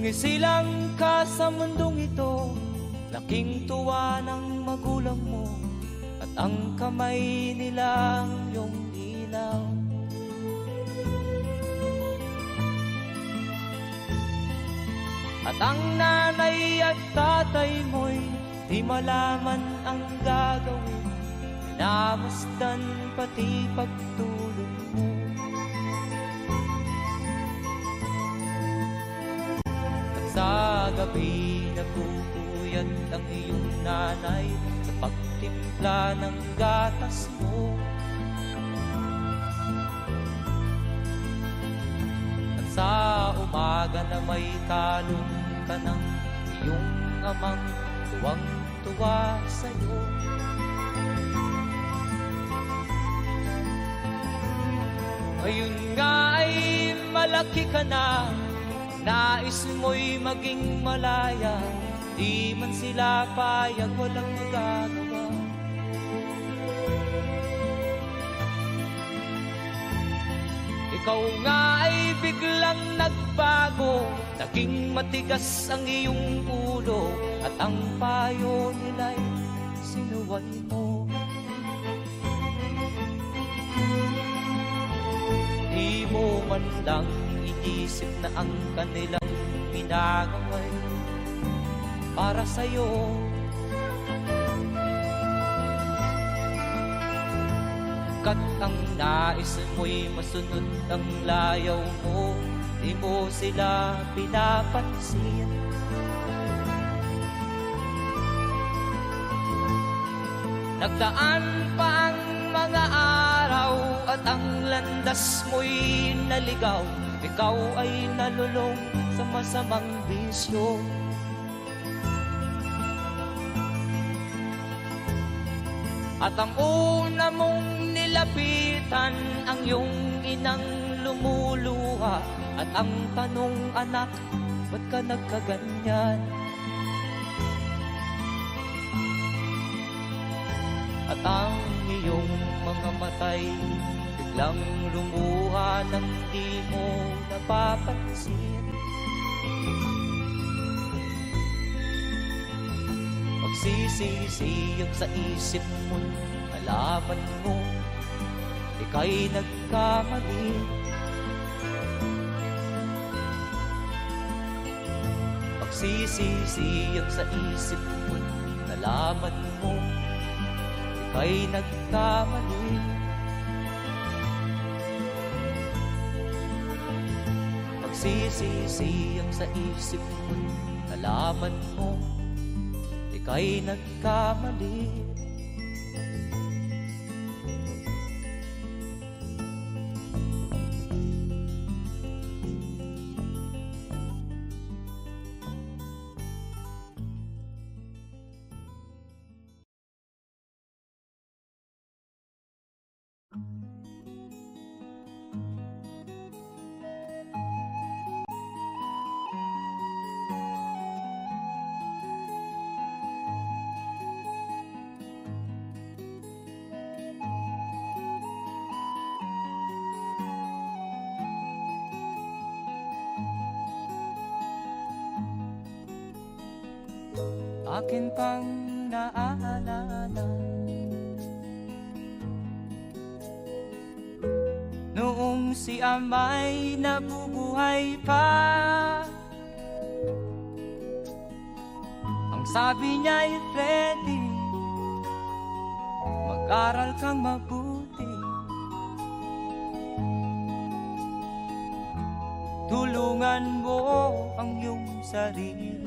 Nung isilang ka sa mundong ito, laking tuwa ng magulang mo, at ang kamay nila ang iyong ilaw. At ang nanay at tatay mo'y di malaman ang gagawin, minamasdan pati pagtulog mo. At sa gabi nagpupuyat ang iyong nanay sa pagtimpla ng gatas mo. At sa umaga na may kalong ka ng iyong amang tuwang-tuwa sa'yo. Ngayon nga ay malaki ka na, nais mo'y maging malaya, di man sila payag, walang magagawa. Ikaw nga ay biglang nagbago, naging matigas ang iyong ulo, at ang payo nila'y sinuway mo. Di mo man lang inisip na ang kanilang ginagawa'y para sa'yo. Kat ang nais mo'y masunod ang layaw mo, di mo sila pinapansin. Nagdaan pa ang mga araw at ang landas mo'y naligaw, ikaw ay nalulong sa masamang bisyo. At ang una mong nilapitan ang iyong inang lumuluha, at ang tanong, anak, ba't ka nagkaganyan? At ang iyong mga matay biglang lumuha nang di mo napapansin. Magsisisiyag sa isip mo, nalaman mo ika'y nagkamali. Magsisisiyag sa isip mo, nalaman mo ika'y nagkamali. Magsisisiyag sa isip mo, nalaman mo ika'y nagkamali. Akin pang naalala noong si ama'y nabubuhay pa, ang sabi niya'y Freddy, mag-aral kang mabuti, tulungan mo ang iyong sarili.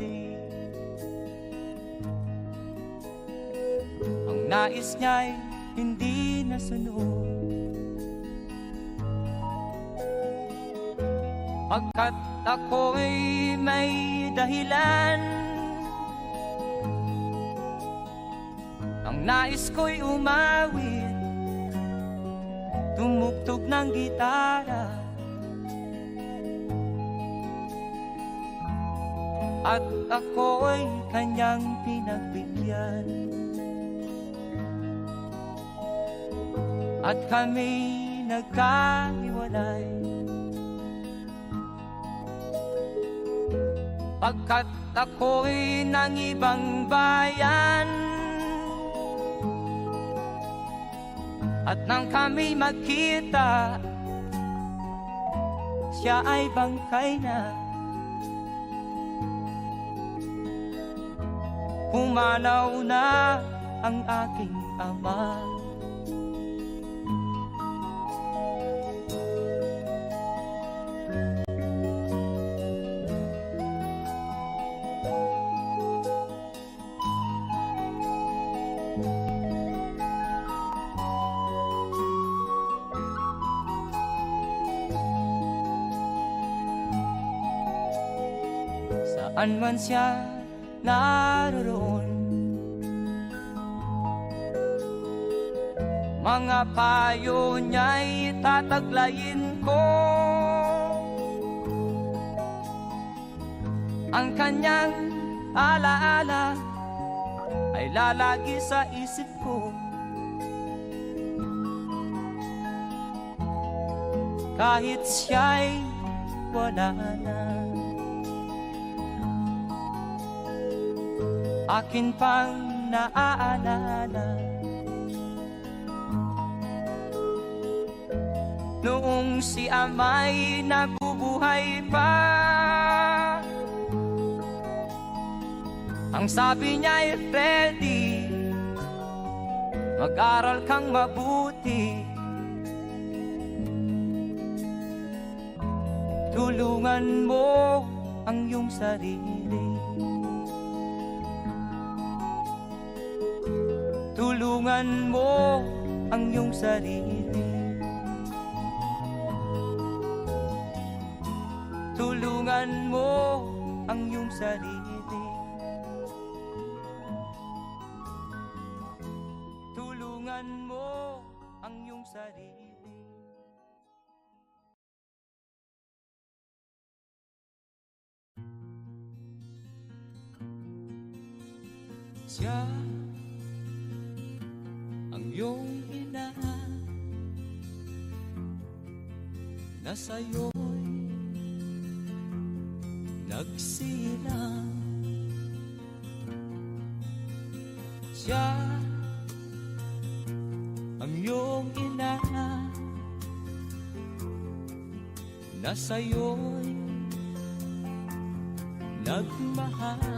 Nais niya'y hindi nasunod, pagkat ako'y may dahilan. Ang nais ko'y umawit, tumugtog ng gitara, at ako'y kanyang pinagbigyan. At kami nagkahiwalay, pagkat ako'y ng ibang bayan. At nang kami magkita, siya ay bangkay na. Pumanaw na ang aking ama. Saan man siya naroon, mga payo niya'y tataglayin ko. Ang kanyang alaala ay lalagi sa isip ko. Kahit siya'y wala na, akin pang naaalala noong si ama'y nabubuhay pa. Ang sabi niya'y, Freddy, mag-aral kang mabuti, tulungan mo ang iyong sarili, tulungan mo ang iyong sarili, tulungan mo ang iyong sarili, tulungan mo ang iyong sarili. Siya ang iyong ina na sa'yo'y nagsilang. Siya ang iyong ina na sa'yo'y nagmahal.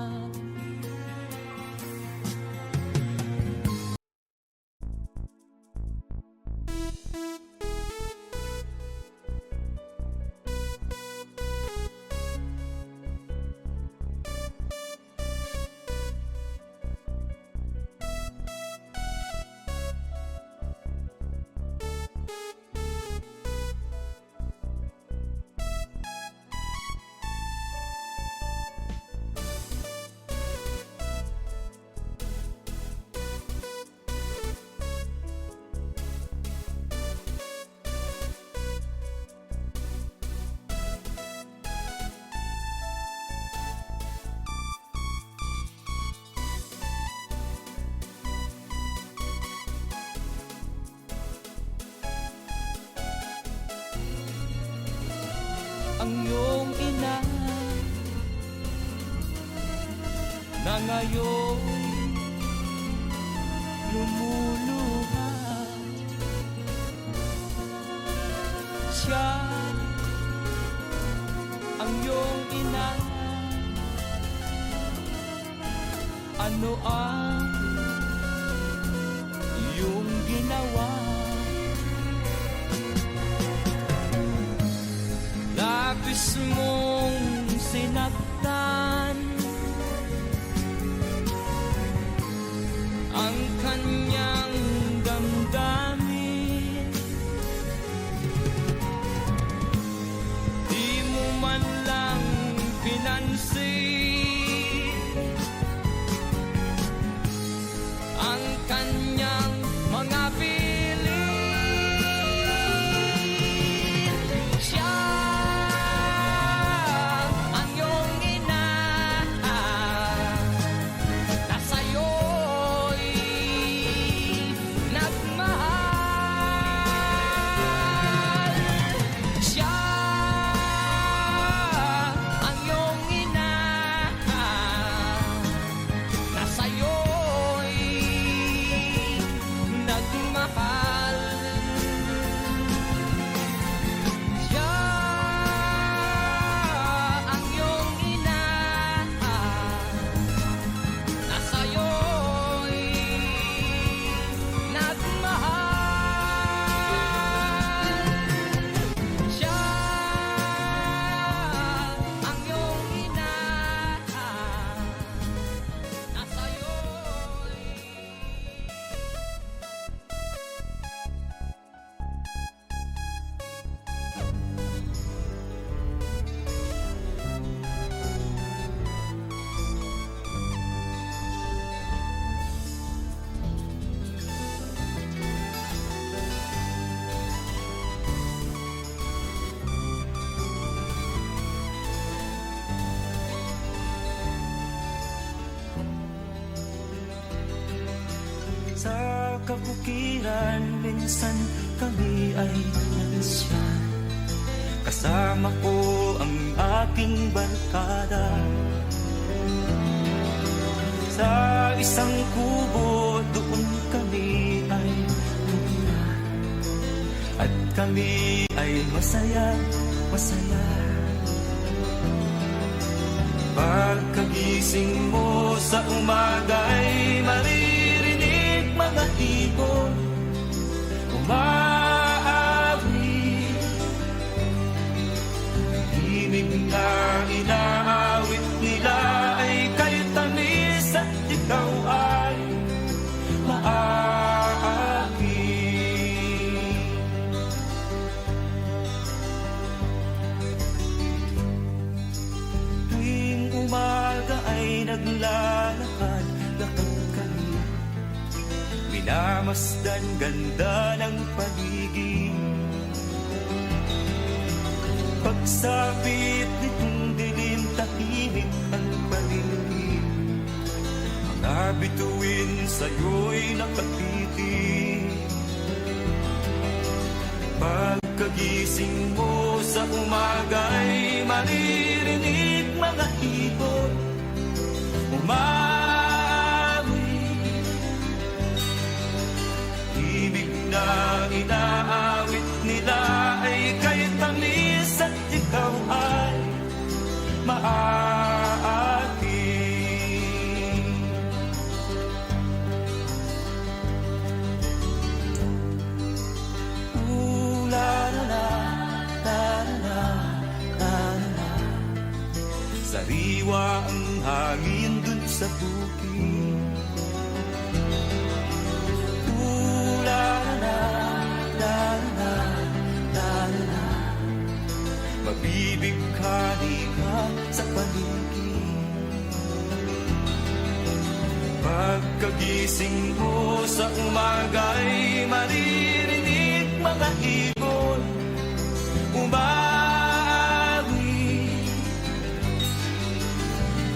Ang iyong ina na ngayon lumuluha. Siya ang iyong ina. Ano ang iyong ginawa? Labis mong sinaktan ang kanyang damdamin. Di mo man lang pinansin ang kanyang mga piling. Siya ang iyong Sa kabukiran, minsan kami ay nalasyan. Kasama ko ang aking barkada. Sa isang kubo, doon kami ay tumira. At kami ay masaya, masaya. Pagkagising mo sa umaga'y maririnig mga ibon umaawit. Himig na inaawit nila ay kay tamis at ikaw ay maaakin. Tuwing umaga ay naglalakad, lakad kami, minamasdan ganda ng paligid. Pagsapit nitong dilim, tahimik ang paligid. Mga bituin sa'yo'y nakatitig. Pagkagising mo sa umaga'y maririnig mga ibon umawit. Ibig na inaawit nila ay kay tamis at ikaw ay maaakin. La la la, la la la la. Sariwa ang hangin dun sa bukid. La la la, la la la la. Mabibighani ka sa paligid. Pagkagising mo sa umaga'y maririnig mga ibon umawit.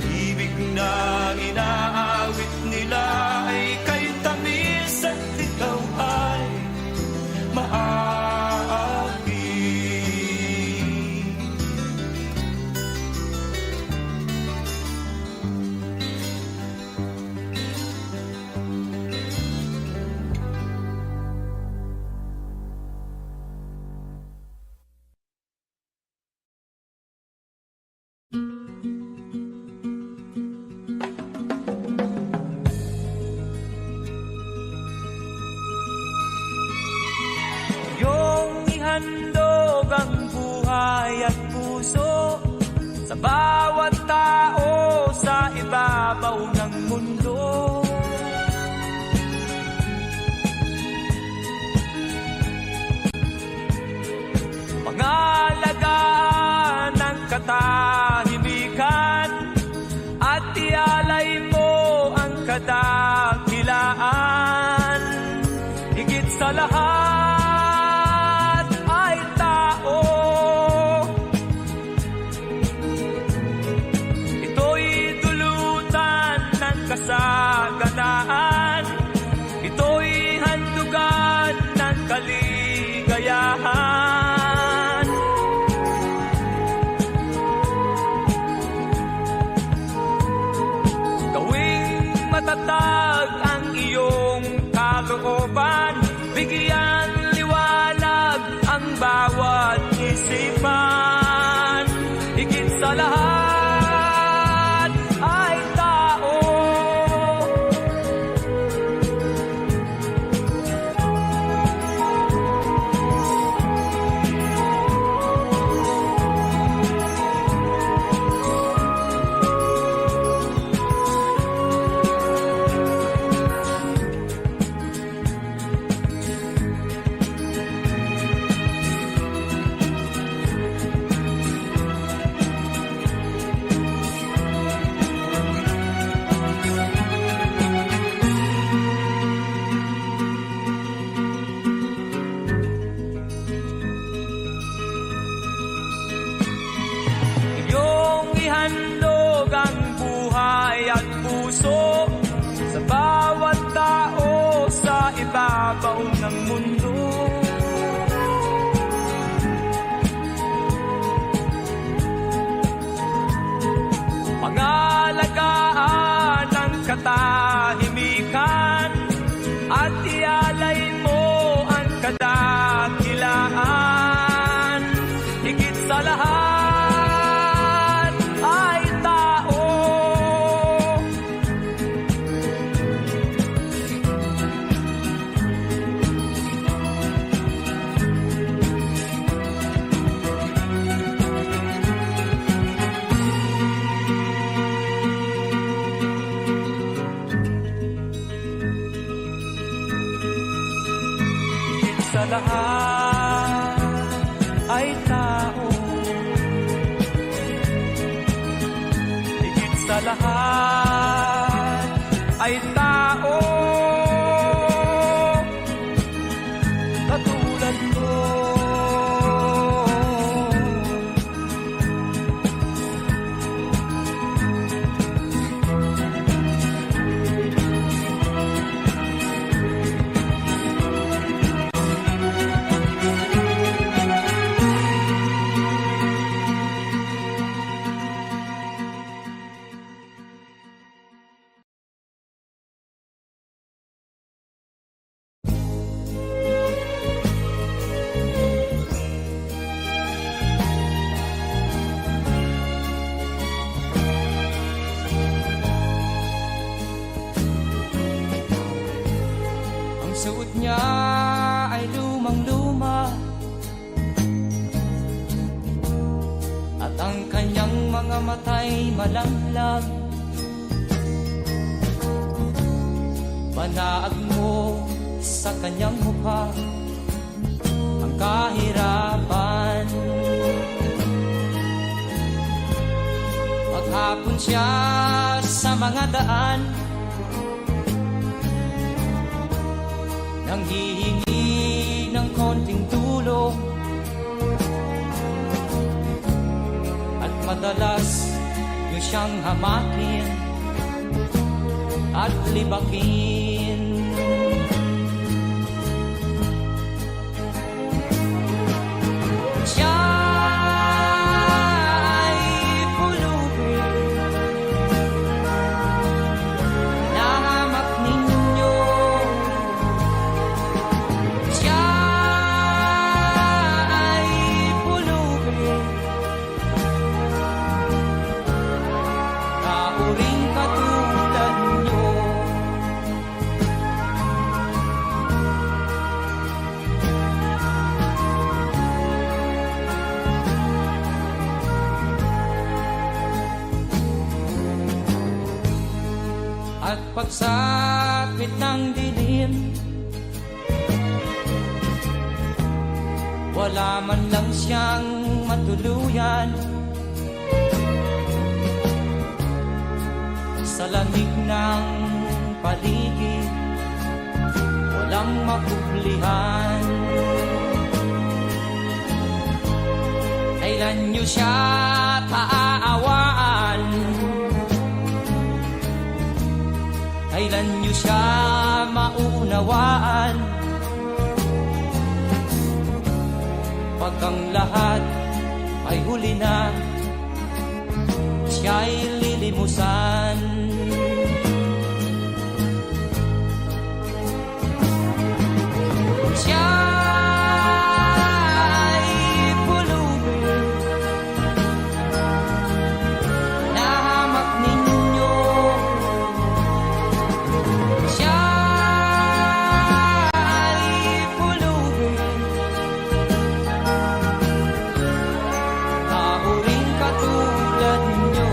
Ibig na inaawit nila ay kay tamis at ikaw ay maaakin. Handog ang buhay at puso sa bawat tao sa ibabaw ng mundo. Pangalagaan ng katahimikan at ialay mo ang kadakilaan. Higit sa lahat kasaganaan, ito'y handugan ng kaligayahan. Gawing matatag sa lahat ay tao katulad ko. Suot niya ay lumang-luma at ang kanyang mga mata'y malanglang. Panaag mo sa kanyang mukha ang kahirapan. Maghapon siya sa mga daan, nanghihingi ng konting tulong, at madalas niyo siyang hamakin at libakin. Siya ay pulubin na hamak ninyo. Siya ay pulubin na uring katulad nyo. At pagsapit ng dilim, wala man lang siyang matuluyan. Sa lamig ng paligid, walang makublihan. Kailan niyo siya paaawaan? Kailan niyo siya maunawaan? Pag ang lahat ay huli na, siya'y lilimusan. Siya ay pulubin na hamak ninyo. Siya ay pulubin na uring katulad nyo.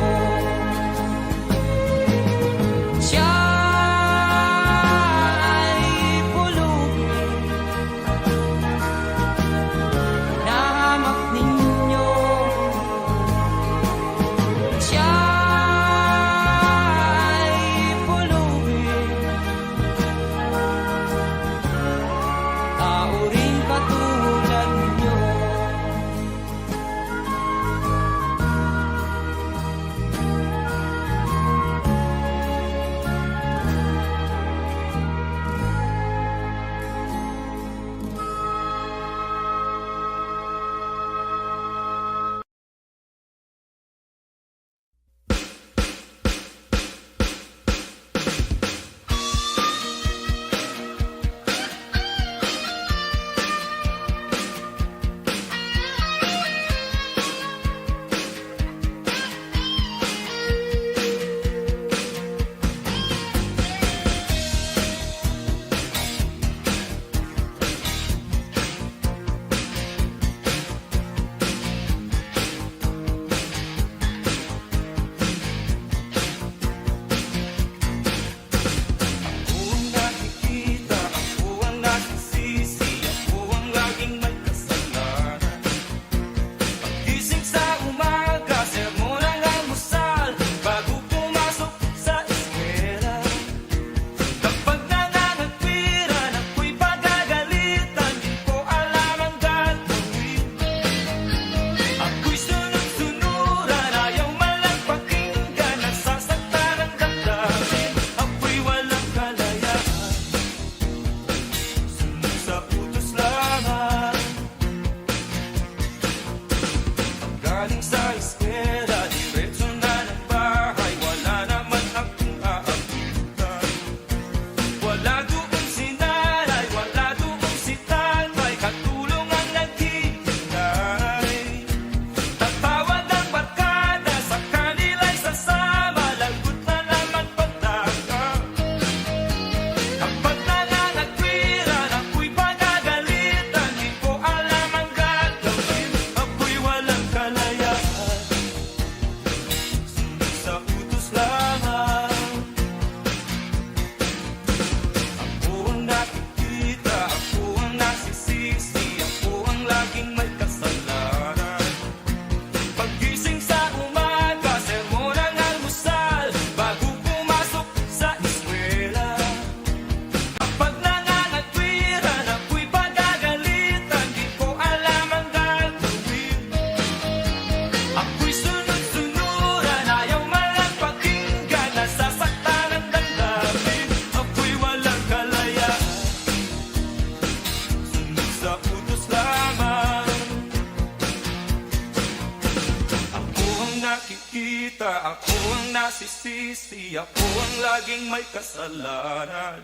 nasisisi, ako ang laging may kasalanan.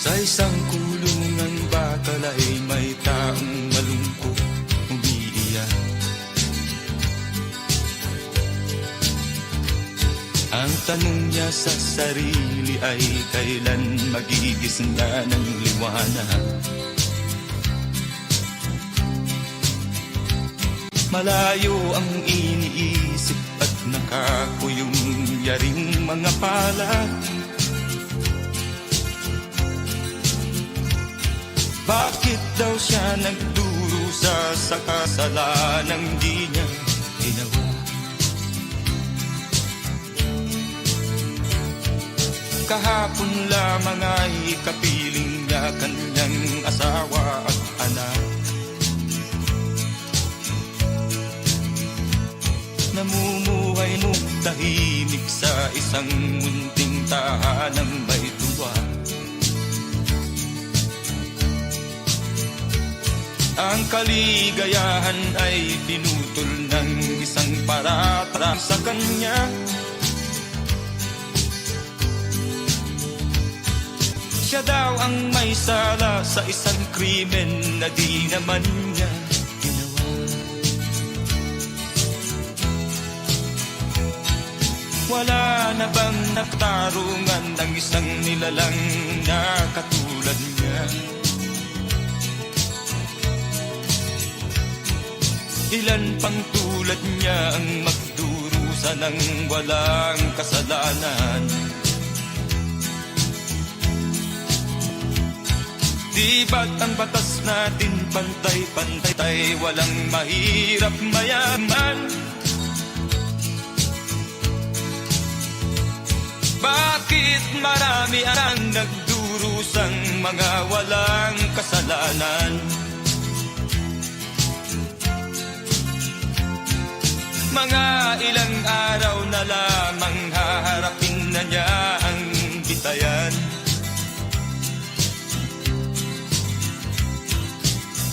Sa isang kulungan bakal ay may taong malungkot umiiyak. Ang tanong niya sa sarili ay kailan magigising na ng liwanag. Malayo ang iniisip at nakakuyong yaring mga palad. Bakit daw siya nagdurusa sa kasalanang di niya ginawa? Kahapon lamang ay kapiling niya kanyang asawa at anak. Namumuhay mo tahimik sa isang munting tahanang may tuwa. Ang kaligayahan ay pinutol ng isang paratra sa kanya. Siya daw ang may sala sa isang krimen na di naman niya ginawa. Wala na bang nakatarungan ng isang nilalang na katulad niya? Ilan pang tulad niya ang magdurusa ng walang kasalanan? Di ba't ang batas natin pantay-pantay, walang mahirap mayaman? Bakit marami ang nagdurusang mga walang kasalanan? Mga ilang araw na lamang haharapin na niya ang bitayan.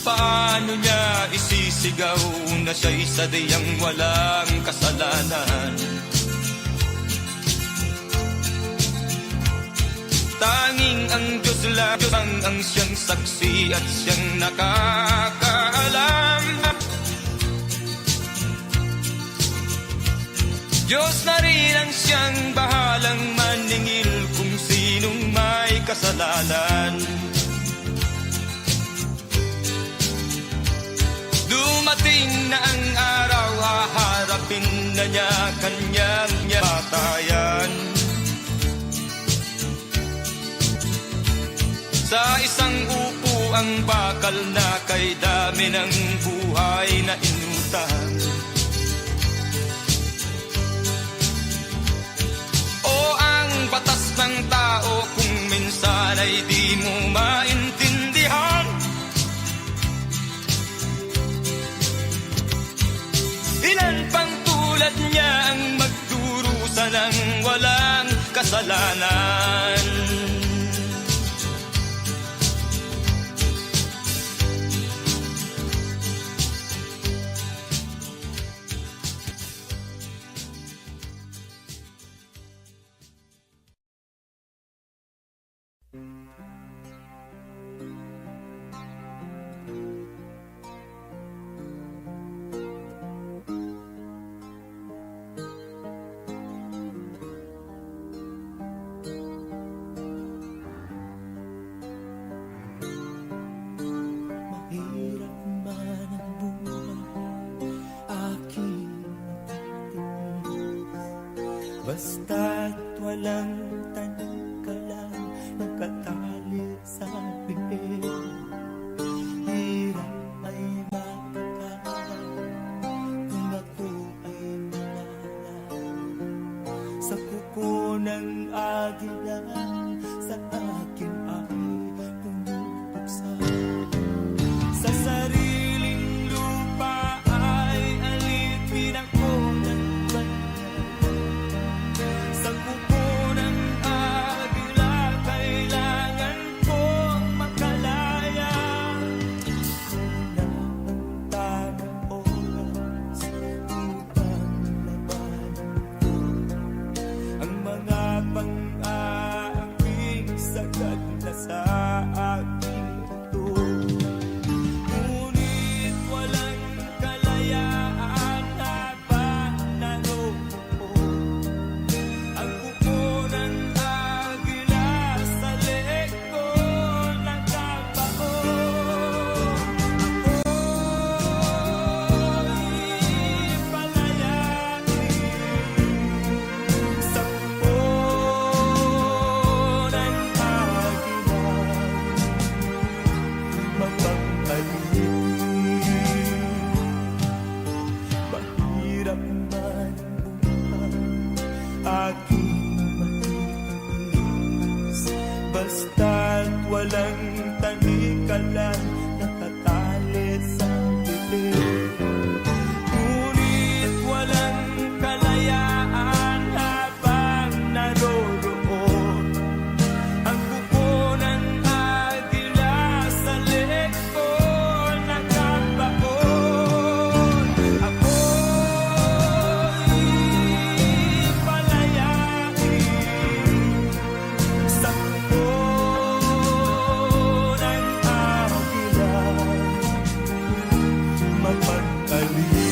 Paano niya isisigaw na siya'y sadyang walang kasalanan? Tanging ang Diyos lang ang siyang saksi at siyang nakakaalam. Diyos na rin ang siyang bahalang maningil kung sinong may kasalanan. Dumating na ang araw, haharapin na niya kanyang batayan. Sa isang upo ang bakal na kay dami ng buhay na inutang. Batas ng tao kung minsan ay di mo maintindihan. Ilan pang tulad niya ang magdurusa ng walang kasalanan? Basta't walang tanong ka lang nakatali sa bibig. Hirap ay mapagkaan kung ako ay malala. Sa kuko ng agila sa akin ay pumupuksa. Sa sariling lupa ay alipin ako ng sa kuko ng agila, kailangan kong makalaya. ulan nakatali sa bibig. Ngunit walang kalayaan habang naroroon ang kuko ng agila sa leeg ko nakabaon. Ako'y palayain sa kuko ng agila, mapag-alipin.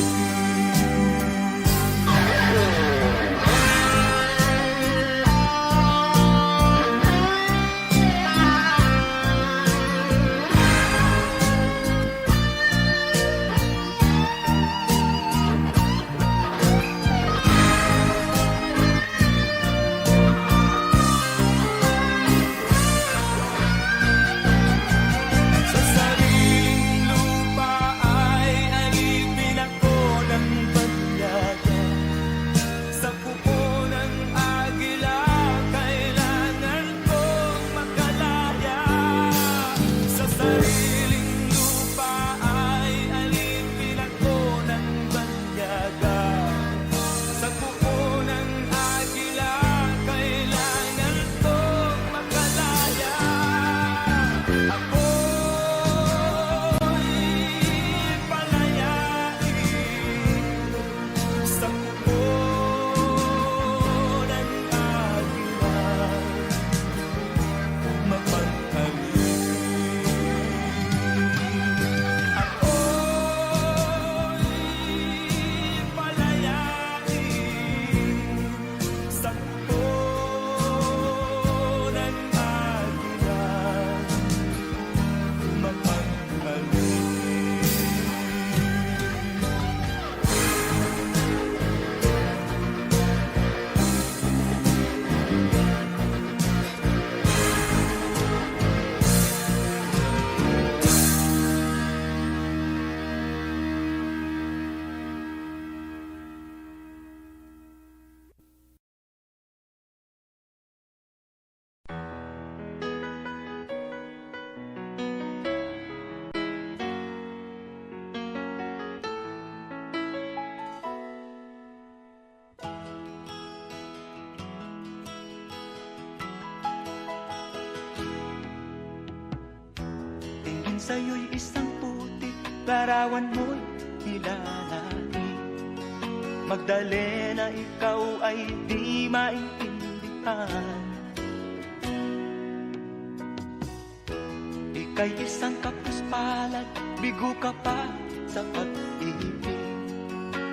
Sa sariling lupa ay alipin ako ng banyaga. Sa kuko ng agila kailangan kong makalaya. Sa sariling lupa ay alipin ako ng banyaga. Sa kuko ng agila kailangan kong makalaya. Ako'y palayain sa kuko ng agila, mapag-alipin. Ako'y palayain sa kuko ng agila, mapag-alipin. Tingin sa'yo'y isang putik, larawan mo'y nilalaki. Magdalena, ikaw ay di maintindihan. Ika'y isang kapuspalad, bigo ka pa sa pag-ibig.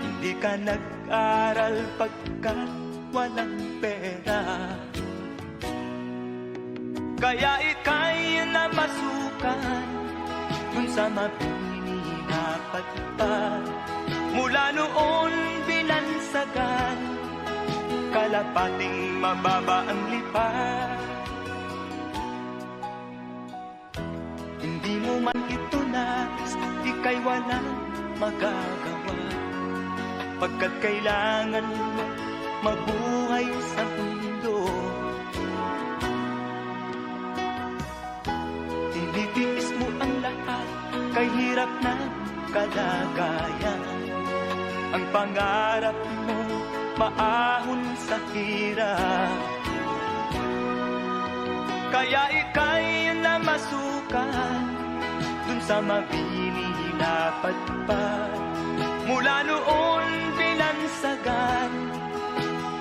Hindi ka nag-aral pagkat walang pera. Kaya ika'y namasukan dun sa mabini na patpad. Mula noon binansagan, kalapating mababa ang lipad. Hindi mo man ito nais, ika'y walang magagawa, pagkat kailangan mo mabuhay sa mundo. Tinitiis mo ang lahat, kay hirap na kalagayan. Ang pangarap mo, maahon sa hirap. Kaya ika'y namasukan dun sa mabini na patpad. Mula noon binansagan,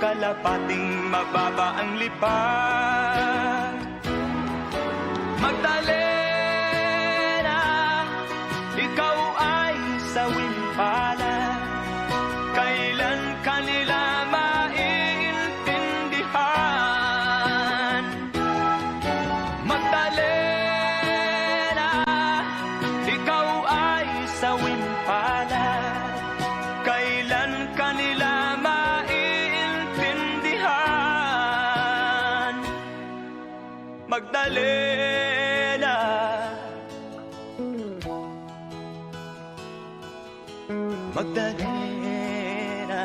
kalapating mababa ang lipad. Magdalena, ikaw ay sawing palad. Kailan kanila maiintindihan? Magdalena, ikaw ay sawing palad. Kailan kanila maiintindihan? Magdalena, Magdalena.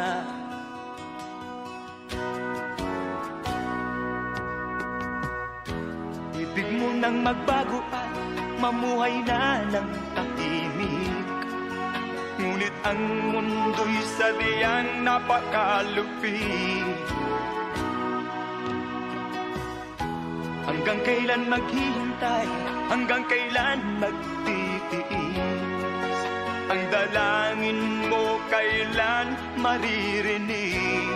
Ibig mo nang magbago at mamuhay na ng tahimik. Ngunit ang mundo'y sadyang napakalupit. Hanggang kailan maghihintay, hanggang kailan magtitiis? Ang dalangin mo kailan maririnig?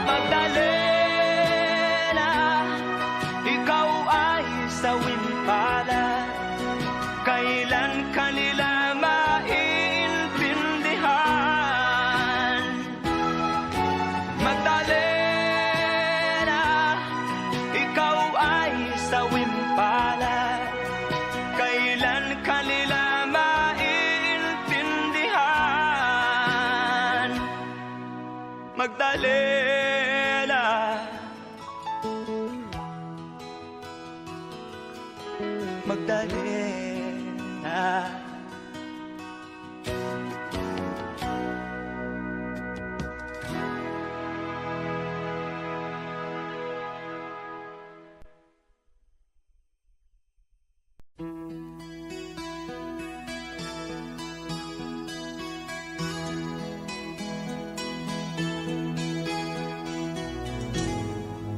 Magdalena, ikaw ay sawing palad. Kailan kanila maintindihan? Magdalena, ikaw ay sawing palad. Kailan kanila maintindihan? Magdalena, Magdalena.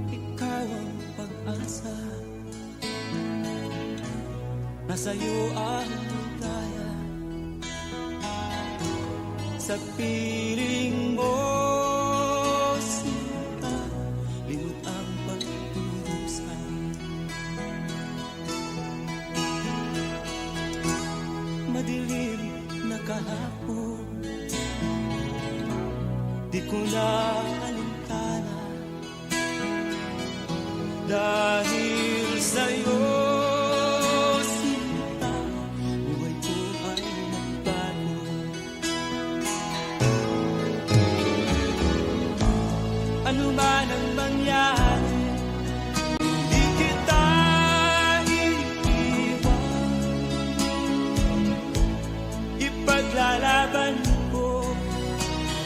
Ikaw ang pag-asa, nasa'yo ang ligaya. Sa piling mo, sinta, limot ang pagdudusa. Madilim na kahapon, di ko na alintana. Dahil sa'yo, sinta, buhay ko ay nagbago. Ano man ang mangyari, di kita iiwan. Ipaglalaban ko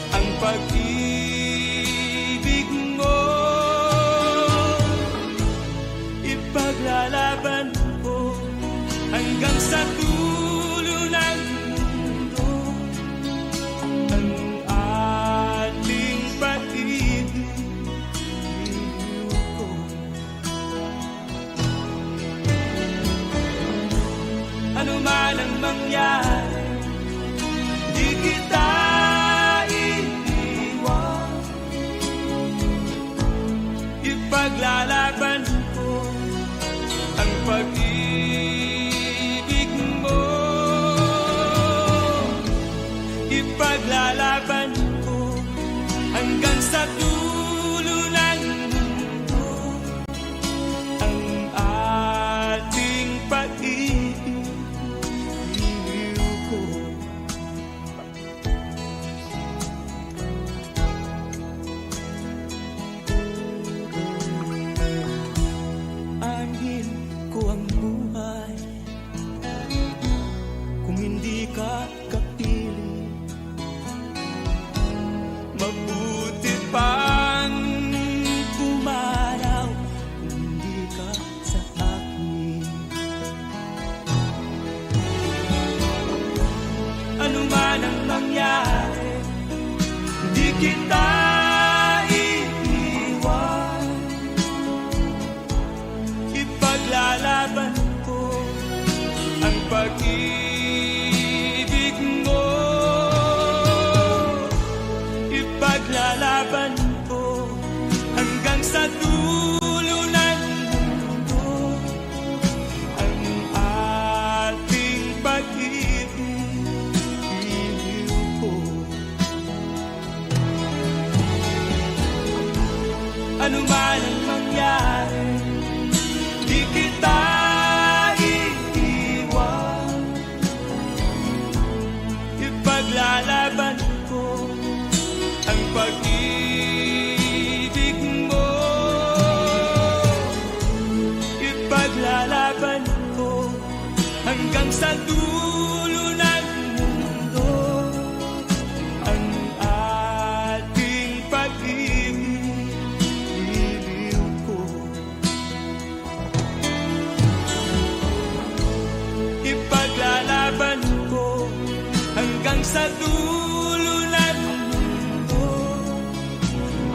ang pag-ibig mo. Ipaglalaban ko hanggang sa dulo ng mundo ang ating pag-ibig ko. Ano man ang mangyari, di kita iiwan. Ipaglalaban ko ang pag-ibig mo. Ipaglalaban ko hanggang sa dulo ng mundo ang ating pag-ibig ko. Anhin ko ang buhay kung hindi ka kapiling. Mabuti pang pumanaw kung hindi ka sa akin. Ano man ang mangyari, di kita iiwan. Ipaglalaban ko ang pag-ibig mo. Ipaglalaban ko hanggang sa dulo ng mundo ang ating pag-ibig ko. Ano man ang mangyari, di kita iiwan. sa dulo ng mundo ang ating pag-ibig, iliw ko. Ipaglalaban ko hanggang sa dulo ng mundo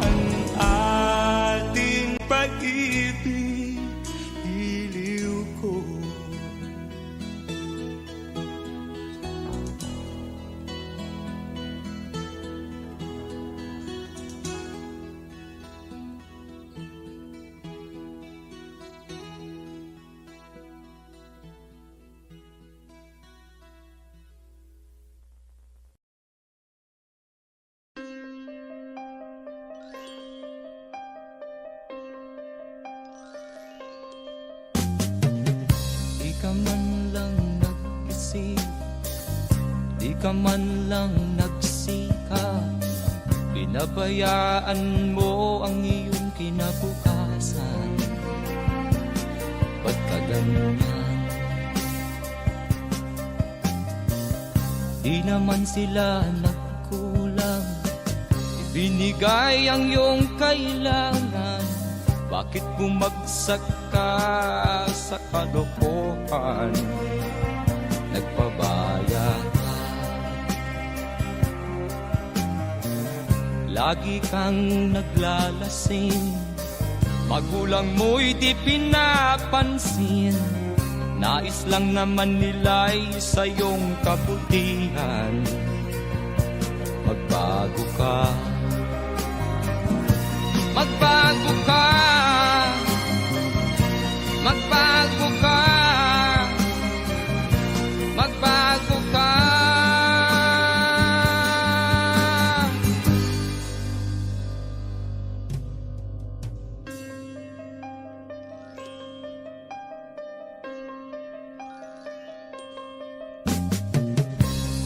ang ating pag-ibig, iliw ko. Di ka man lang nag-isip, di ka man lang nagsikap, pinabayaan mo ang iyong kinabukasan. Ba't ka ganyan? Di naman sila nagkulang, ibinigay ang iyong kailangan. Bakit bumagsak ka sa kalokohan? Nagpabaya ka, lagi kang naglalasing, magulang mo'y di pinapansin. Nais lang naman nila'y sa iyong kabutihan. Magbago ka, magbago ka, magbago ka, magbago ka.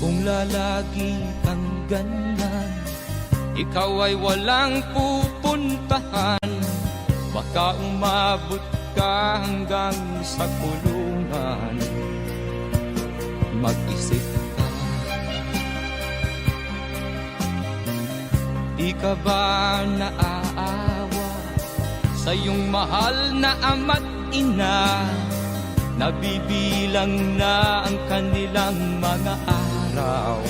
Kung lalagi kang ganyan, ikaw ay walang pupuntahan. Baka umabot ka hanggang sa kulungan. Mag-isip ka, di ka ba naaawa sa iyong mahal na ama't ina? Nabibilang na ang kanilang mga araw.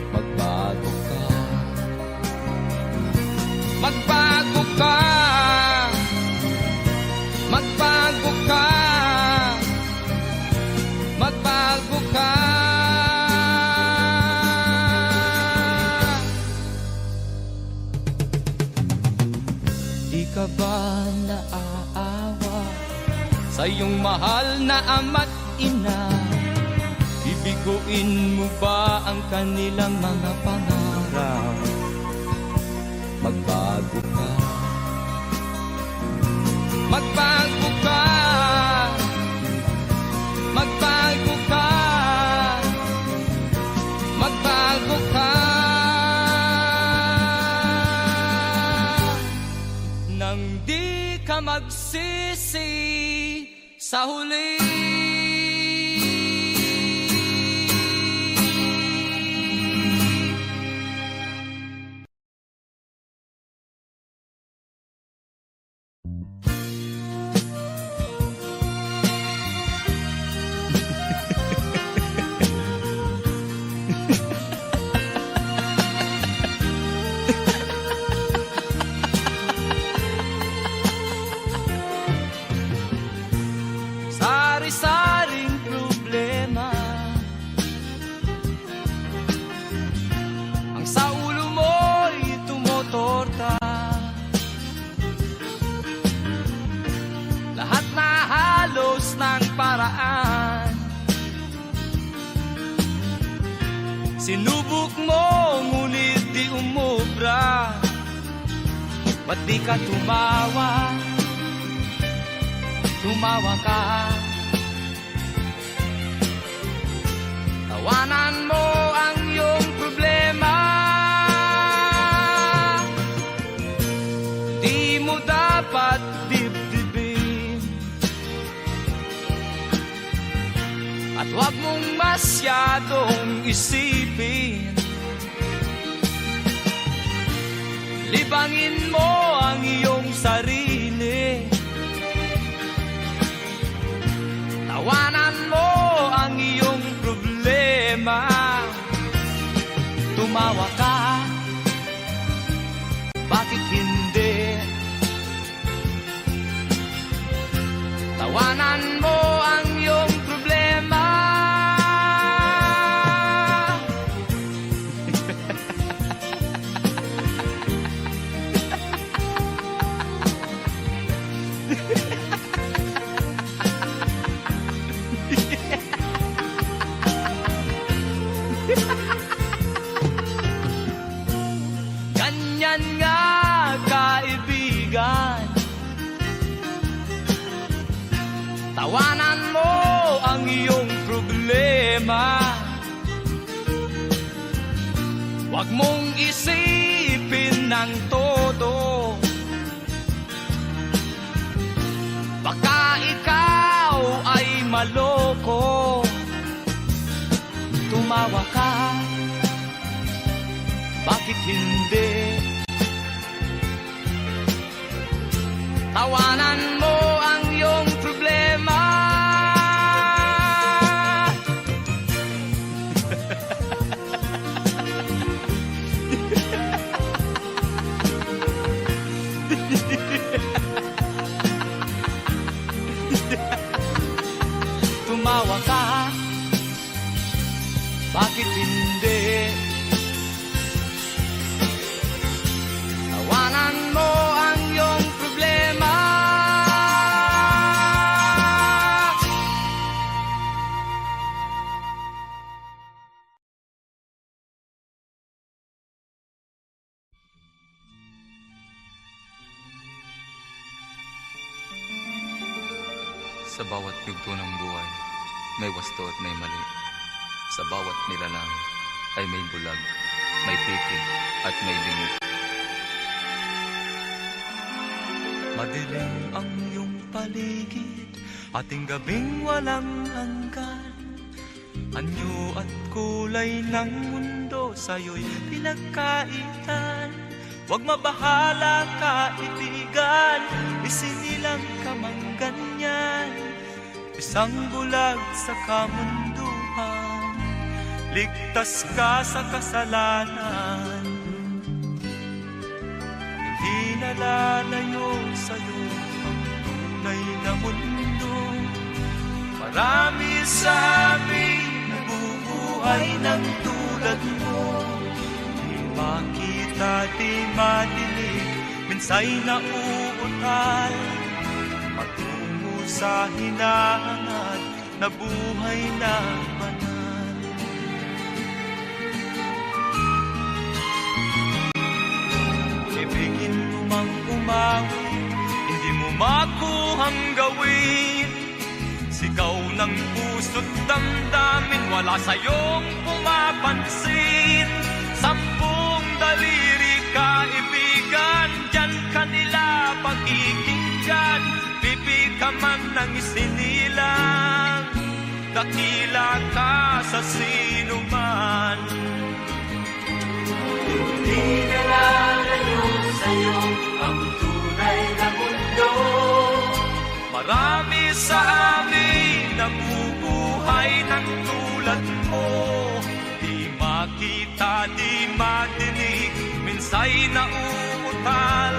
Magbago ka, magbago ka, magbago ka, magbago ka. Di ka ba naaawa sa iyong mahal na ama't ina? Bibiguin mo ba ang kanilang mga pangarap? Magbago ka, magbago ka, magbago ka, magbago ka. Nang di ka magsisi sa huli. Sari-saring problema ang sa ulo mo'y tumotorta. Lahat na halos ng paraan sinubok mo, ngunit di umubra. Ba't di ka tumawa? Tumawa ka, tawanan mo ang iyong problema. Di mo dapat dibdibin At huwag mong masyadong isipin, libangin mo ang iyong sarili, tawanan mo ang iyong problema. Tumawa ka, bakit hindi? Tawanan mo ang iyong problema. Ganyan nga, kaibigan, tawanan mo ang iyong problema. Huwag mong isipin ng todo, baka ikaw ay maloko. Tumawa ka, bakit hindi? Tawanan mo ang iyong problema. Tumawa ka, bakit hindi? Tawanan mo ang iyong problema. Sa bawat yugto ng buhay, may wasto at may mali. Sa bawat nilalang ay may bulag, may piki at may lingi. Madilim ang iyong paligid, ating gabing walang hanggan. Anyo at kulay ng mundo sa'yo'y pinagkaitan. Huwag mabahala, kaibigan, isinilang ka mang ganyan. Isang bulag sa kamunduhan, ligtas ka sa kasalanan. Hindi nalalayo sa'yo ang tunay na mundo. Marami sa amin nabubuhay ng tulad mo. Di makita, di madinig, minsay nauutal. Patungo sa hinahangad na buhay na banal. Ibigin mo mang umawi, hindi mo makuhang gawin. Sigaw ng puso't damdamin, wala sa'yong pumapansin. Sampung daliri, kaibigan, diyan kanila pakikinggan. Pipi ka man ng isinilang, dakila ka sa sinuman. Hindi nalalayo sa'yo ang tunay na mundo. Marami sa amin nabubuhay ng tulad mo. Di makita, di madinig, minsay nauutal.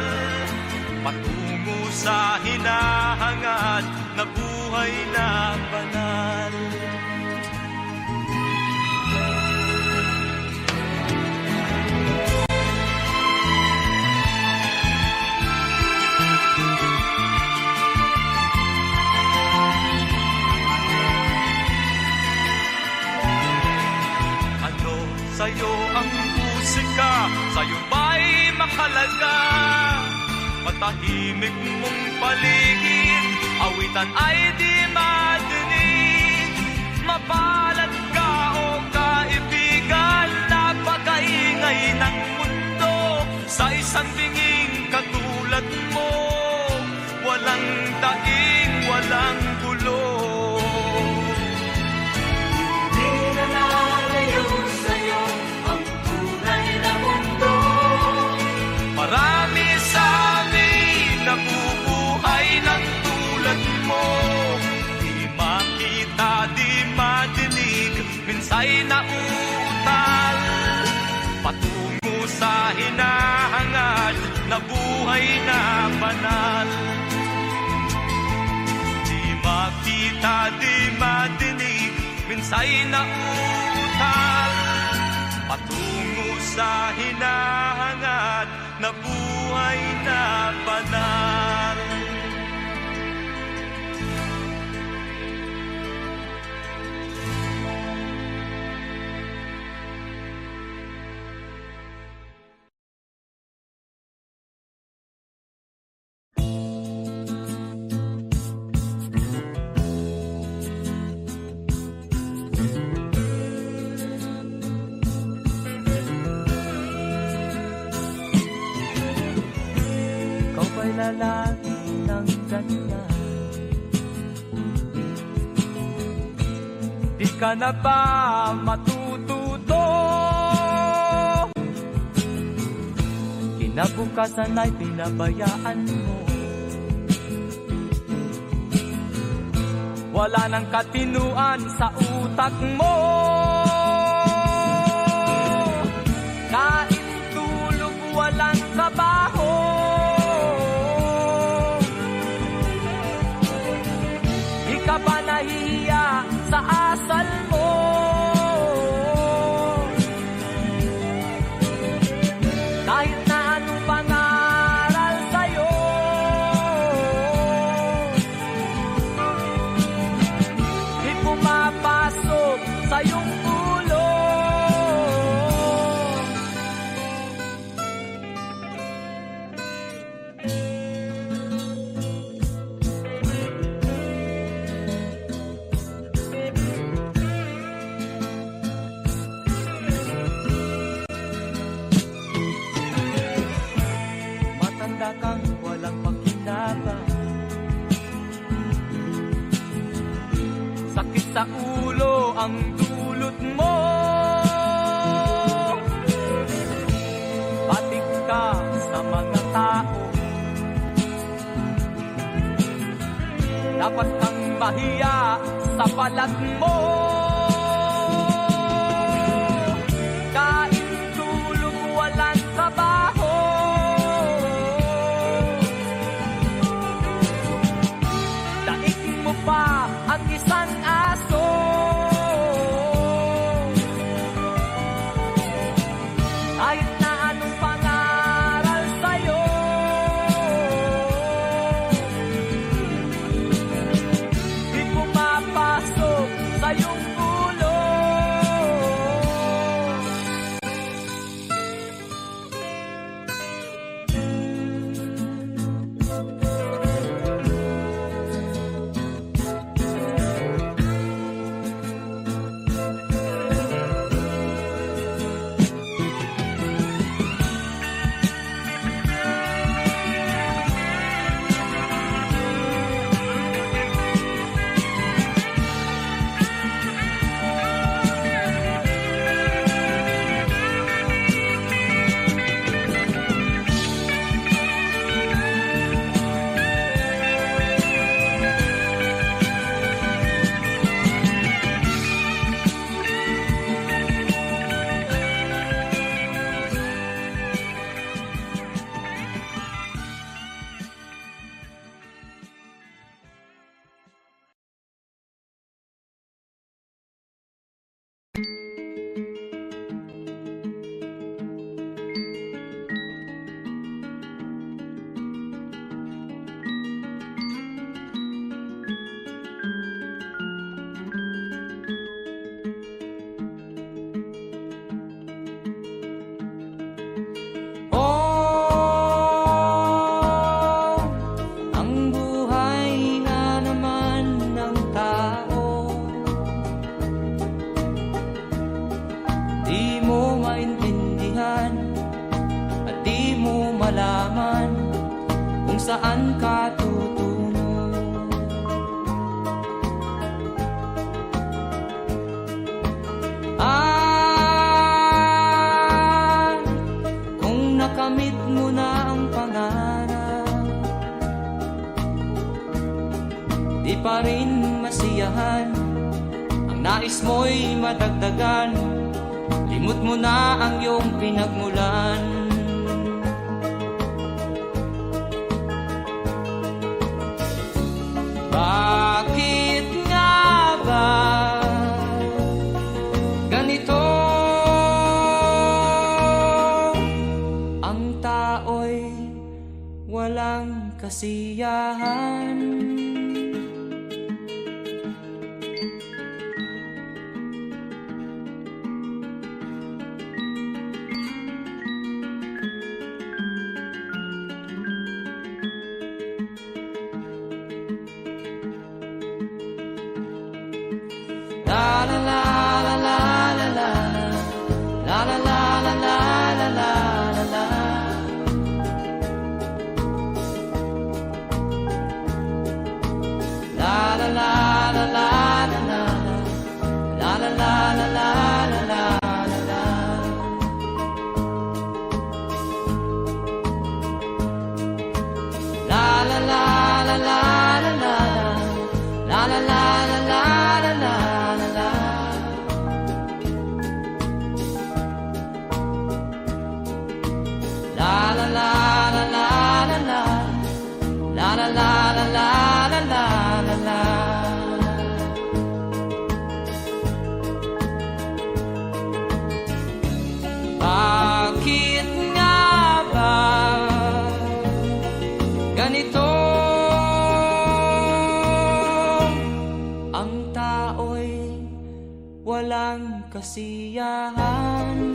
Patungo sa hinahangad na buhay na banal. Sa'yo ang musika, sa'yo ba'y makalaga? Matahimik mong paligid, awitan ay di madinig. Mapalad ka o kaibigan, napakaingay ng mundo. Sa isang binging katulad mo, walang daing, walang gulo. na buhay na banal. Di makita, di madinig, minsa'y nauutal, patungo sa hinahangad na buhay na banal. Ikaw ba'y lalaki ng ganyan? Di ka na ba matututo? Kinabukasan ay pinabayaan mo. Wala nang katinuan sa utak mo. Kain, tulog, walang trabaho. Di ka ba nahihiya sa asal mo? Kahit na anong pangaral sa'yo, di pumapasok sa iyong ulo. Matanda kang walang pakinabang, sakit sa ulo ang dulot mo. Batik ka sa mga tao, dapat kang mahiya sa balat mo. Kain, tulog, walang trabaho. Daig mo pa ang isang aso. Kahit na anong pangaral sa'yo, di pumapasok sa iyong ulo. malaman kung saan ka tutungo. Kung nakamit mo na ang pangarap, di pa rin masiyahan, ang nais mo'y madagdagan, limot mo na ang iyong pinagmulan. Bakit nga ba ganito? Ang tao'y walang kasiyahan. La la la la la la la la la la la la la la la. La la la la la la la la la la la la la la. La la la la la la la la la la la la la. La la la la la la la la la la la la la la. Bakit nga ba ganito? Ang tao'y walang kasiyahan.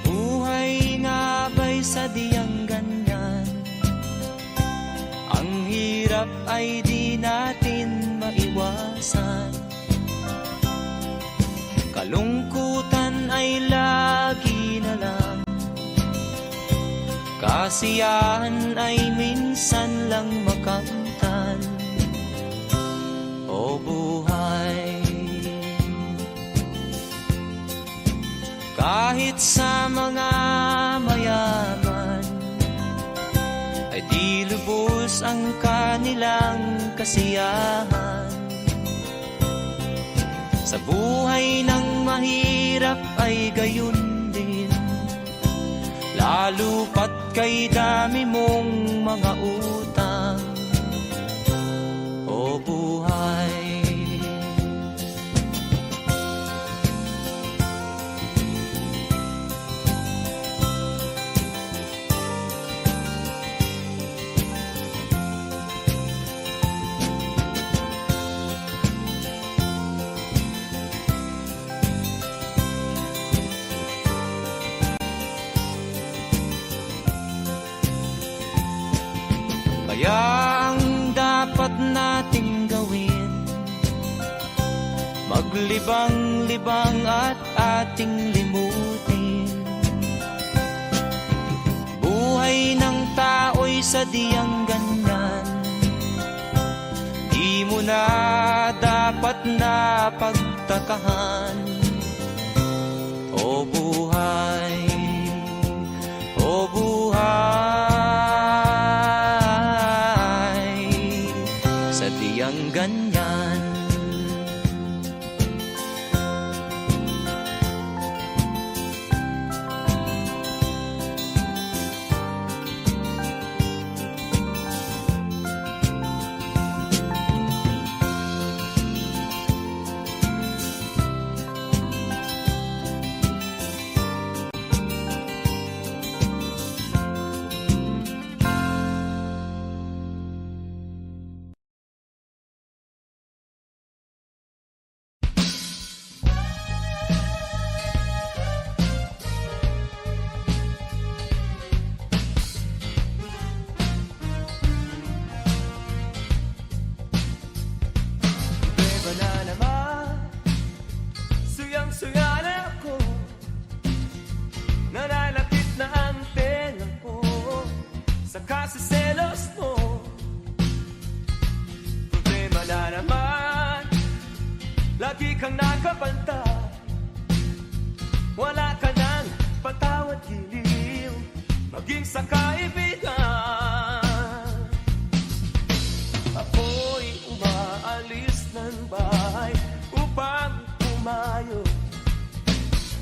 Buhay nga ba'y sadyang ganyan? Ang hirap ay di natin maiwasan. Kalungkutan ay lagi na lang. Kasiyahan ay minsan lang makamtan. O buhay, kahit sa mga mayaman ay di lubos ang kanilang kasiyahan. Sa buhay ng mahirap ay gayon din, lalo pat kay dami mong mga utang. O buhay, kaya ang dapat nating gawin, maglibang-libang at ating limutin. Buhay ng tao'y sadyang ganyan, di mo na dapat na pagtakahan. O buhay, o buhay, sadyang ganyan. kang nakabanta, wala ka nang patawad giliw, maging sa kaibigan. Ako'y umaalis ng bahay upang umayo,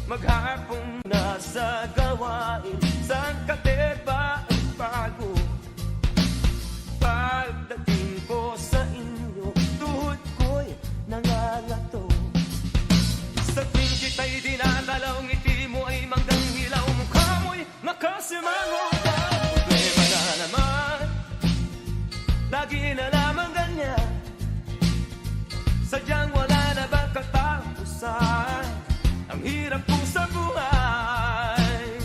maghapong nasa gawain, saan kateba ang bago. Pagdating ko sa inyo, tuhod ko'y nangangato. Sa tuwing kita'y dinadalaw, ngiti mo ay manggang hilaw, mukha mo'y nakasimango. Problema na naman, lagi na lamang ganyan, sadyang wala na bang katapusan, ang hirap po sa buhay.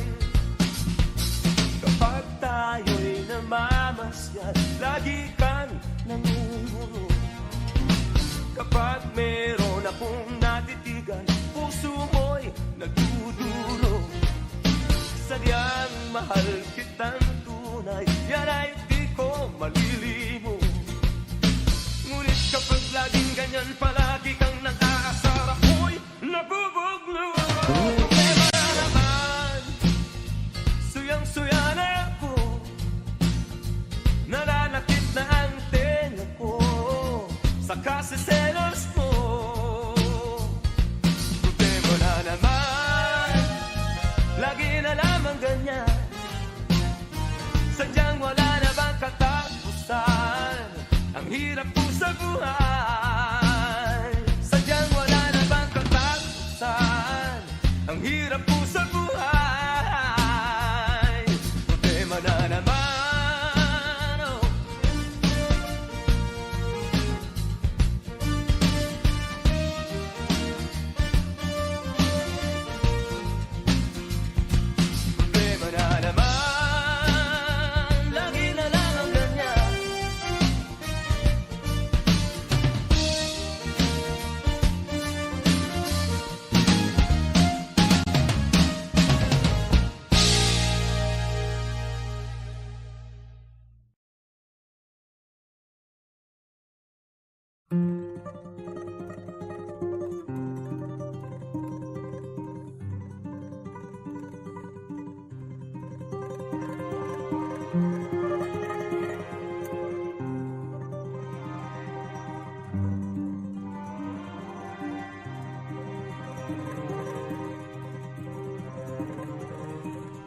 Kapag tayo'y namamasyal, lagi kang nangunguro. Kapag meron akong natitigan, puso mo'y nagduduro. Sadyang mahal kitang tunay, yan ay di ko malilimo. Ngunit kapag laging ganyan, palagi kang nag-aasar, ako'y nabubuglo. Problema na naman, suyang-suya na ako, nananakit na ang tenga ko sa kasiselos mo. Problema na naman, lagi na lamang ganyan, sadyang wala na bang katapusan, ang hirap po sa buhay. Sadyang wala na bang katapusan, ang hirap po sa buhay. Problema na naman, oh. Problema na naman, lagi na lang ang ganyan.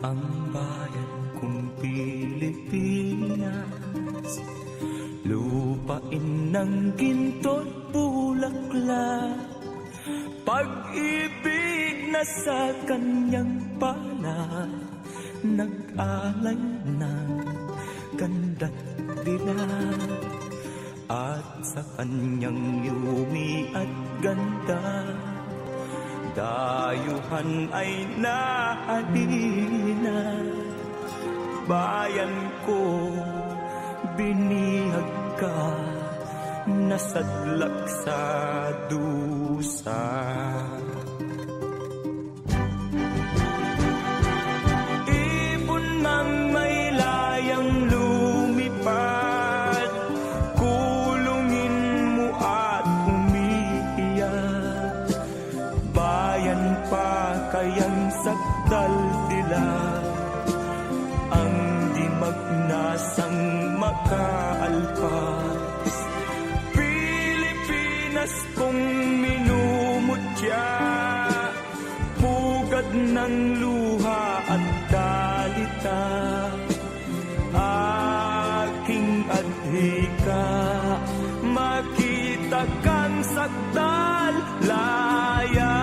Ang bayan kong Pilipinas, lupain ng ginto't bulaklak, pag-ibig na sa kanyang palad, nag-alay ng ganda't dilag. At sa kanyang yumi at ganda, dayuhan ay nahalina. Bayan ko, binihag ka, nasadlak sa dusa. Ibon mang may layang lumipad, kulungin mo at umiiyak. Bayan pa kayang sakdal dilag, ang di magnasang makaalpas. Pilipinas kong minumutya, pugad ng luha at dalita, aking adhika, makita kang sakdal laya.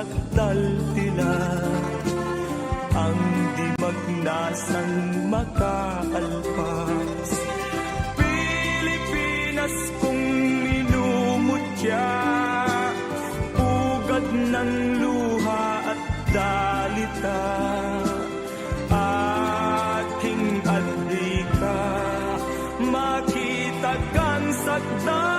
sakdal tila ang di magnasang makaalpas. Pilipinas kong minumutya, ugat ng luha at dalita, aking adika, makita kang sakdal